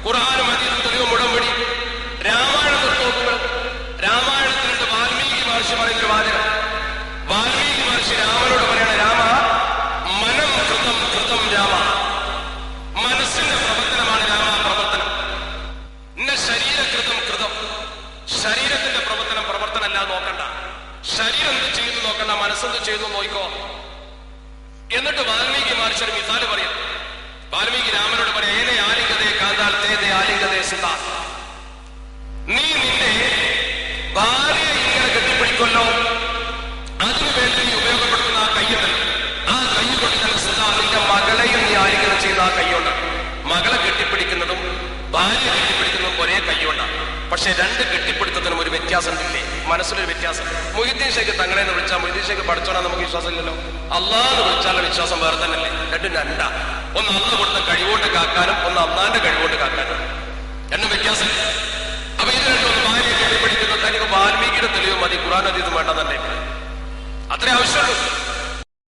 ഖുർആനും ഹദീസും തെളിവും ഉടമ്പടി. രാമായണം നോക്കുക. രാമായണത്തിലുണ്ട് വാൽമീകി മഹർഷി പറയുന്നൊരു വാചകം. വാൽമീകി മഹർഷി രാമനോട് പറയണ, രാമ മനം കൃതം കൃതം രാമ, മനസ്സിന്റെ പ്രവർത്തനമാണ് രാമ പ്രവർത്തനം. ഇന്ന ശരീരകൃതം കൃതം, ശരീരത്തിന്റെ പ്രവർത്തനമല്ല നോക്കണ്ട. ശരീരം എന്ത് ചെയ്യുന്നു നോക്കണ്ട, മനസ്സെന്ത് ചെയ്യുന്നു നോക്കോ. എന്നിട്ട് വാൽമീകി മഹർഷി ഒരു മിസാല് പറയും. വാൽമീകി രാമനോട് പറയാം, ഏനെ ആലിംഗതയെ കാന്താൽ തേതെ ആലിംഗതയെ സുത. നീ നിന്റെ ഭാര്യയെ ഇങ്ങനെ കെട്ടിപ്പിടിക്കൊല്ലോ, അതിനുവേണ്ടി നീ ഉപയോഗപ്പെടുത്തുന്ന ആ കയ്യുണ്ടല്ലോ, ആ കൈ കൊണ്ട് തന്നെ സുത നിന്റെ മകളെയും നീ ആലിംഗനം ചെയ്യുന്ന ആ കൈയുണ്ട്. മകളെ കെട്ടിപ്പിടിക്കുന്നതും ഭാര്യ കെട്ടിപ്പിടിക്കുന്നതും ഒരേ കൈയുണ്ടാണ്. പക്ഷെ രണ്ട് കെട്ടിപ്പിടുത്തത്തിനും ഒരു വ്യത്യാസം ഇല്ലേ? മനസ്സിലൊരു വ്യത്യാസം. മൊയ്തീൻ ഷേഖ് തങ്ങളെ എന്ന് വിളിച്ചാൽ മൊയ്തീൻ ഷേഖ് പഠിച്ചോണാൻ നമുക്ക് വിശ്വാസം ഇല്ലല്ലോ. അള്ളാഹ് വിളിച്ചാലുള്ള വിശ്വാസം വേറെ തന്നെയല്ലേ? രണ്ടും രണ്ടാ. ഒന്ന് അള്ളാഹ് കൊടുത്ത കഴിവുകൊണ്ട് കാക്കാനും ഒന്ന് അള്ളാന്റെ കഴിവുകൊണ്ട് കാക്കാനും രണ്ടും വ്യത്യാസം. അപ്പൊ ഇത് രണ്ടും ഒന്ന് ഭാര്യയെ കെട്ടിപ്പിടിക്കുന്നത് തനിക്ക് വാൽമീകിയുടെ തെളിവ് മതി, ഖുർആൻ ഹദീസും വേണ്ട തന്നെ. അത്രേ ആവശ്യമുള്ളൂ.